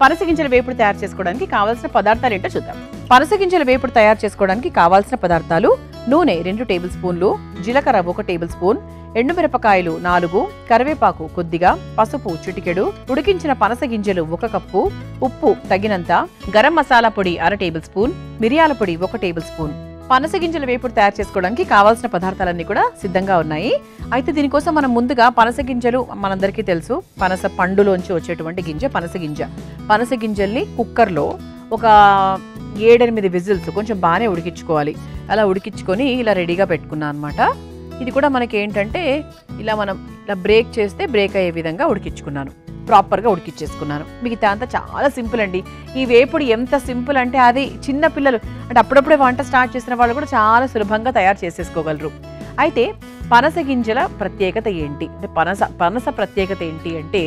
పనస గింజల వేపుడు తయారు చేసుకోవడానికి కావాల్సిన పదార్థాలు ఏంటో చూద్దాం. పనస గింజల వేపుడు తయారు చేసుకోవడానికి కావాల్సిన పదార్థాలు: నూనె 2 టేబుల్ స్పూన్లు, జీలకర్ర 1 టేబుల్ స్పూన్, ఎండుమిరపకాయలు 4, కరివేపాకు కొద్దిగా, పసుపు చిటికెడు, ఉడికించిన పనస గింజలు 1 కప్పు, ఉప్పు తగినంత, గరం మసాలా పొడి 1/2 టేబుల్ స్పూన్, మిరియాల పొడి 1 టేబుల్ స్పూన్. పనస గింజల వేపుడు తయారు చేసుకోవడానికి కావాల్సిన పదార్థాలన్నీ కూడా సిద్ధంగా ఉన్నాయి. అయితే దీనికోసం మనం ముందుగా పనస గింజలు మనందరికీ తెలుసు, పనస పండులోంచి వచ్చేటువంటి గింజ పనస గింజ. పనస గింజల్ని కుక్కర్లో ఒక 7-8 విజిల్స్ కొంచెం బాగానే ఉడికించుకోవాలి. అలా ఉడికించుకొని ఇలా రెడీగా పెట్టుకున్నాను అనమాట. ఇది కూడా మనకి ఏంటంటే ఇలా మనం ఇలా బ్రేక్ చేస్తే బ్రేక్ అయ్యే విధంగా ఉడికించుకున్నాను, ప్రాపర్గా ఉడికిచ్చేసుకున్నాను. మిగతా అంతా చాలా సింపుల్ అండి. ఈ వేపుడు ఎంత సింపుల్ అంటే అది చిన్న పిల్లలు అంటే అప్పుడప్పుడే వంట స్టార్ట్ చేసిన వాళ్ళు కూడా చాలా సులభంగా తయారు చేసేసుకోగలరు. అయితే పనస గింజల ప్రత్యేకత ఏంటి అంటే పనస ప్రత్యేకత ఏంటి అంటే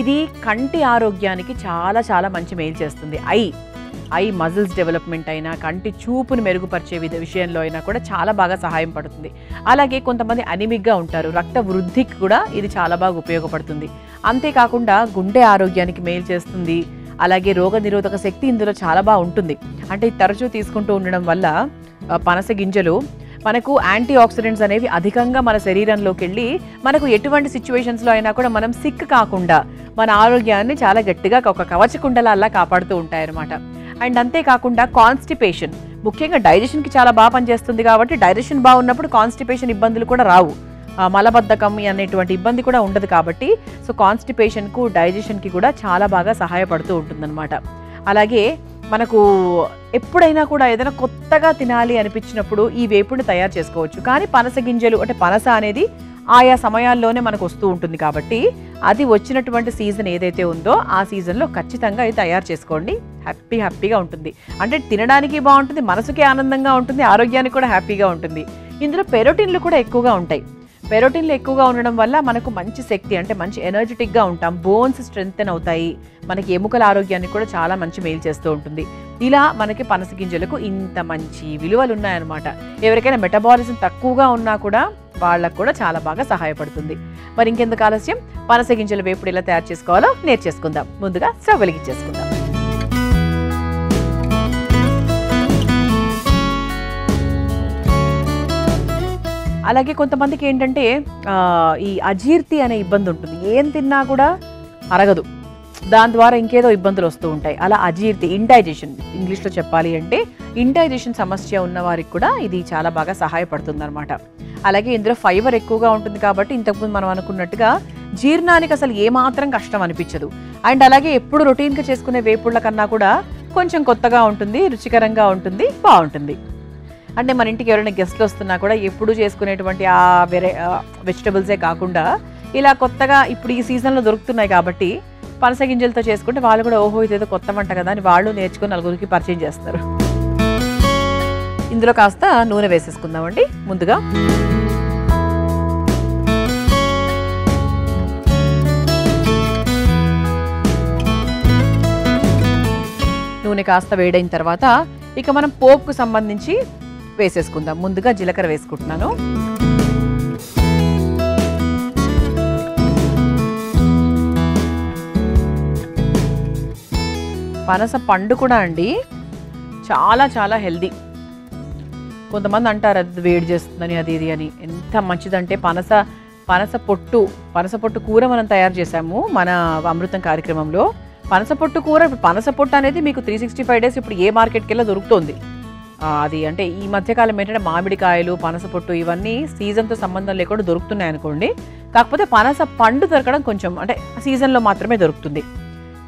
ఇది కంటి ఆరోగ్యానికి చాలా చాలా మంచి మేలు చేస్తుంది. ఐ మజిల్స్ డెవలప్మెంట్ అయినా, కంటి చూపును మెరుగుపరిచే విషయంలో అయినా కూడా చాలా బాగా సహాయం పడుతుంది. అలాగే కొంతమంది అనిమిక్గా ఉంటారు, రక్త వృద్ధికి కూడా ఇది చాలా బాగా ఉపయోగపడుతుంది. అంతేకాకుండా గుండె ఆరోగ్యానికి మేలు చేస్తుంది. అలాగే రోగనిరోధక శక్తి ఇందులో చాలా బాగా ఉంటుంది. అంటే తరచూ తీసుకుంటూ ఉండడం వల్ల పనస గింజలు మనకు యాంటీ ఆక్సిడెంట్స్ అనేవి అధికంగా మన శరీరంలోకి వెళ్ళి మనకు ఎటువంటి సిచ్యువేషన్స్లో అయినా కూడా మనం సిక్ కాకుండా మన ఆరోగ్యాన్ని చాలా గట్టిగా ఒక కవచకుండలా కాపాడుతూ ఉంటాయన్నమాట. అండ్ అంతేకాకుండా కాన్స్టిపేషన్, ముఖ్యంగా డైజెషన్కి చాలా బాగా పనిచేస్తుంది. కాబట్టి డైజెషన్ బాగున్నప్పుడు కాన్స్టిపేషన్ ఇబ్బందులు కూడా రావు, మలబద్ధకం అనేటువంటి ఇబ్బంది కూడా ఉండదు. కాబట్టి సో కాన్స్టిపేషన్కు డైజెషన్కి కూడా చాలా బాగా సహాయపడుతూ ఉంటుందన్నమాట. అలాగే మనకు ఎప్పుడైనా కూడా ఏదైనా కొత్తగా తినాలి అనిపించినప్పుడు ఈ వేపుడిని తయారు చేసుకోవచ్చు. కానీ పనస గింజలు అంటే పనస అనేది ఆయా సమయాల్లోనే మనకు వస్తూ ఉంటుంది. కాబట్టి అది వచ్చినటువంటి సీజన్ ఏదైతే ఉందో ఆ సీజన్లో ఖచ్చితంగా ఇది తయారు చేసుకోండి. హ్యాపీగా ఉంటుంది. అంటే తినడానికి బాగుంటుంది, మనసుకి ఆనందంగా ఉంటుంది, ఆరోగ్యానికి కూడా హ్యాపీగా ఉంటుంది. ఇందులో పెరోటిన్లు కూడా ఎక్కువగా ఉంటాయి. పెరోటిన్లు ఎక్కువగా ఉండడం వల్ల మనకు మంచి శక్తి అంటే మంచి ఎనర్జెటిక్గా ఉంటాం, బోన్స్ స్ట్రెంగ్తెన్ అవుతాయి, మనకి ఎముకల ఆరోగ్యానికి కూడా చాలా మంచి మేలు చేస్తూ ఉంటుంది. ఇలా మనకి పనస గింజలకు ఇంత మంచి విలువలు ఉన్నాయన్నమాట. ఎవరికైనా మెటబాలిజం తక్కువగా ఉన్నా కూడా వాళ్ళకు కూడా చాలా బాగా సహాయపడుతుంది. మరి ఇంకెందుకు ఆలస్యం, పనస గింజల వేపుడు ఎలా తయారు చేసుకోవాలో నేర్చేసుకుందాం. ముందుగా స్టవ్ వెలిగించేసుకుందాం. అలాగే కొంతమందికి ఏంటంటే ఈ అజీర్తి అనే ఇబ్బంది ఉంటుంది. ఏం తిన్నా కూడా అరగదు, దాని ద్వారా ఇంకేదో ఇబ్బందులు వస్తూ ఉంటాయి. అలా అజీర్తి, ఇండైజెషన్, ఇంగ్లీష్లో చెప్పాలి అంటే ఇండైజెషన్ సమస్య ఉన్న వారికి కూడా ఇది చాలా బాగా సహాయపడుతుంది అనమాట. అలాగే ఇందులో ఫైబర్ ఎక్కువగా ఉంటుంది కాబట్టి ఇంతకుముందు మనం అనుకున్నట్టుగా జీర్ణానికి అసలు ఏమాత్రం కష్టం అనిపించదు. అండ్ అలాగే ఎప్పుడు రొటీన్గా చేసుకునే వేపుళ్ళ కన్నా కూడా కొంచెం కొత్తగా ఉంటుంది, రుచికరంగా ఉంటుంది, బాగుంటుంది. అంటే మన ఇంటికి ఎవరైనా గెస్ట్లు వస్తున్నా కూడా ఎప్పుడు చేసుకునేటువంటి ఆ వెజిటబుల్సే కాకుండా ఇలా కొత్తగా ఇప్పుడు ఈ సీజన్లో దొరుకుతున్నాయి కాబట్టి పనస గింజలతో చేసుకుంటే వాళ్ళు కూడా ఓహో ఇదేదో కొత్త వంట కదా అని వాళ్ళు నేర్చుకుని నలుగురికి పరిచయం చేస్తారు. ఇందులో కాస్త నూనె వేసేసుకుందామండి. ముందుగా నూనె కాస్త వేడైన తర్వాత ఇక మనం పోపుకు సంబంధించి వేసేసుకుందాం. ముందుగా జీలకర్ర వేసుకుంటున్నాను. పనస పండు కూడా అండి చాలా చాలా హెల్దీ. కొంతమంది అంటారు అది వేడి చేస్తుందని అది ఇది అని. ఎంత మంచిదంటే పనస పొట్టు కూర మనం తయారు చేసాము మన అమృతం కార్యక్రమంలో. పనస పొట్టు కూర, పనస పొట్టు అనేది మీకు 365 డేస్ ఇప్పుడు ఏ మార్కెట్కి వెళ్ళి దొరుకుతుంది. అది అంటే ఈ మధ్యకాలం ఏంటంటే మామిడికాయలు, పనస పొట్టు ఇవన్నీ సీజన్తో సంబంధం లేకుండా దొరుకుతున్నాయి అనుకోండి. కాకపోతే పనస పండు దొరకడం కొంచెం అంటే సీజన్లో మాత్రమే దొరుకుతుంది.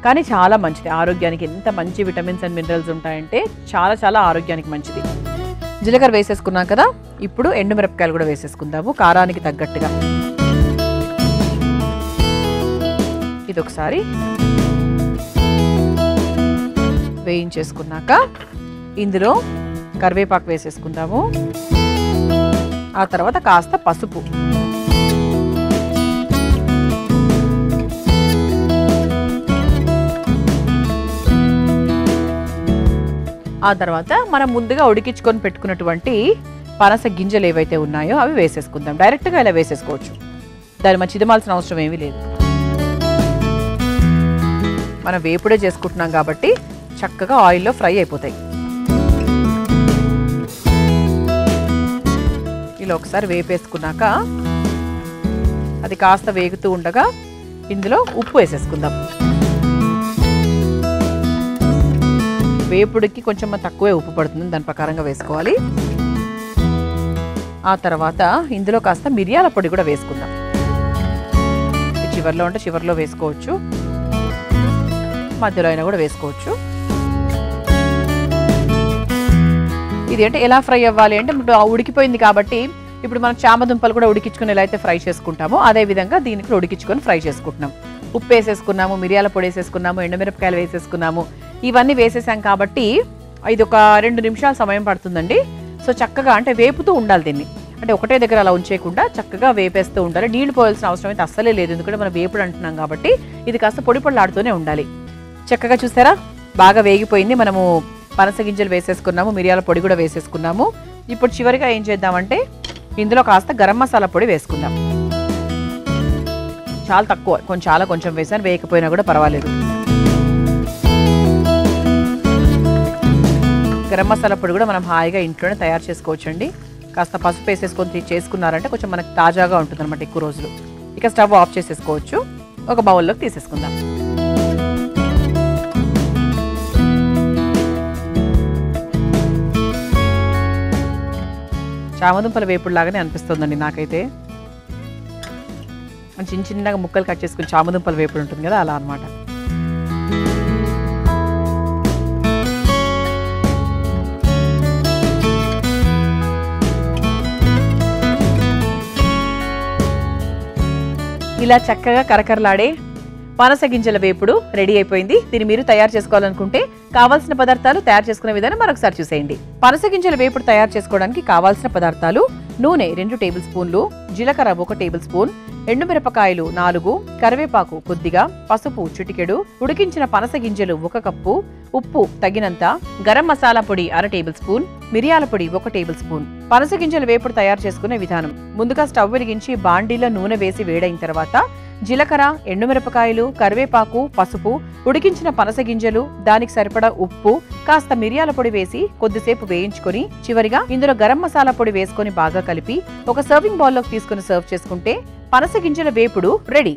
కానీ చాలా మంచిది ఆరోగ్యానికి. ఎంత మంచి విటమిన్స్ అండ్ మినరల్స్ ఉంటాయంటే చాలా చాలా ఆరోగ్యానికి మంచిది. జీలకర్ర వేసేసుకున్నాం కదా, ఇప్పుడు ఎండుమిరపకాయలు కూడా వేసేసుకుందాము కారానికి తగ్గట్టుగా. ఇది ఒకసారి వేయించేసుకున్నాక ఇందులో కరివేపాకు వేసేసుకుందాము. ఆ తర్వాత కాస్త పసుపు, ఆ తర్వాత మనం ముందుగా ఉడికించుకొని పెట్టుకున్నటువంటి పనస గింజలు ఏవైతే ఉన్నాయో అవి వేసేసుకుందాం. డైరెక్ట్గా ఇలా వేసేసుకోవచ్చు, దాన్ని మనం చిదమాల్సిన అవసరం ఏమీ లేదు. మనం వేపుడే చేసుకుంటున్నాం కాబట్టి చక్కగా ఆయిల్లో ఫ్రై అయిపోతాయి. ఇలా ఒకసారి వేపేసుకున్నాక అది కాస్త వేగుతూ ఉండగా ఇందులో ఉప్పు వేసేసుకుందాం. వేపుడికి కొంచెం తక్కువే ఉప్పు పడుతుంది, దాని ప్రకారంగా వేసుకోవాలి. ఆ తర్వాత ఇందులో కాస్త మిరియాల పొడి కూడా వేసుకుందాం. చివర్లో ఉంటే చివర్లో వేసుకోవచ్చు, మధ్యలో అయినా కూడా వేసుకోవచ్చు. ఇది అంటే ఎలా ఫ్రై అవ్వాలి అంటే ఇప్పుడు ఉడికిపోయింది కాబట్టి ఇప్పుడు మనం చామదుంపలు కూడా ఉడికించుకుని ఎలా అయితే ఫ్రై చేసుకుంటామో అదే విధంగా దీన్ని కూడా ఉడికించుకొని ఫ్రై చేసుకుంటున్నాం. ఉప్పు వేసేసుకున్నాము, మిరియాల పొడి వేసేసుకున్నాము, ఎండుమిరపకాయలు వేసేసుకున్నాము. ఇవన్నీ వేసేసాం కాబట్టి ఇది ఒక 2 నిమిషాల సమయం పడుతుందండి. సో చక్కగా అంటే వేపుతూ ఉండాలి దీన్ని, అంటే ఒకటే దగ్గర అలా ఉంచేయకుండా చక్కగా వేపేస్తూ ఉండాలి. నీళ్లు పోయాల్సిన అవసరం అయితే అస్సలే లేదు, ఎందుకంటే మనం వేపుడు అంటున్నాం కాబట్టి ఇది కాస్త పొడి పొడిలాడుతూనే ఉండాలి. చక్కగా చూసారా బాగా వేగిపోయింది. మనము పనస గింజలు వేసేసుకున్నాము, మిరియాల పొడి కూడా వేసేసుకున్నాము. ఇప్పుడు చివరిగా ఏం చేద్దామంటే ఇందులో కాస్త గరం మసాలా పొడి వేసుకుందాం. చాలా తక్కువ, కొంచెం వేసాను, వేయకపోయినా కూడా పర్వాలేదు. గరం మసాలా పొడి కూడా మనం హాయిగా ఇంట్లోనే తయారు చేసుకోవచ్చండి. కాస్త పసుపు వేసేసుకొని చేసుకున్నారంటే కొంచెం మనకు తాజాగా ఉంటుంది అనమాట ఎక్కువ రోజులు. ఇక స్టవ్ ఆఫ్ చేసేసుకోవచ్చు. ఒక బౌల్లోకి తీసేసుకుందాం. చామదుంపల వేపుడు లాగానే అనిపిస్తుందండి నాకైతే. చిన్న చిన్నగా ముక్కలు కట్ చేసుకుని చామదుంపల వేపుడు ఉంటుంది కదా, అలా అనమాట. ఇలా చక్కగా కరకరలాడే పనస గింజల వేపుడు రెడీ అయిపోయింది. దీన్ని మీరు తయారు చేసుకోవాలనుకుంటే కావాల్సిన పదార్థాలు, తయారు చేసుకునే విధానం మరొకసారి చూసేయండి. పనస గింజల వేపుడు తయారు చేసుకోవడానికి కావాల్సిన పదార్థాలు: నూనె 2 టేబుల్ స్పూన్లు, జీలకర్ర 1 టేబుల్ స్పూన్, ఎండుమిరపకాయలు 4, కరివేపాకు కొద్దిగా, పసుపు చిటికెడు, ఉడికించిన పనస గింజలు 1 కప్పు, ఉప్పు తగినంత, గరం మసాలా పొడి 1/2 టేబుల్ స్పూన్, మిరియాల పొడి 1 టేబుల్ స్పూన్. పనస గింజల వేపుడు తయారు చేసుకునే విధానం: ముందుగా స్టవ్ వెలిగించి బాండీలో నూనె వేసి వేడైన తర్వాత జీలకర్ర, ఎండుమిరపకాయలు, కరివేపాకు, పసుపు, ఉడికించిన పనస గింజలు, దానికి సరిపడా ఉప్పు, కాస్త మిరియాల పొడి వేసి కొద్దిసేపు వేయించుకొని చివరిగా ఇందులో గరం మసాలా పొడి వేసుకొని బాగా కలిపి ఒక సర్వింగ్ బౌల్లోకి తీసుకుని సర్వ్ చేసుకుంటే పనస గింజల వేపుడు రెడీ.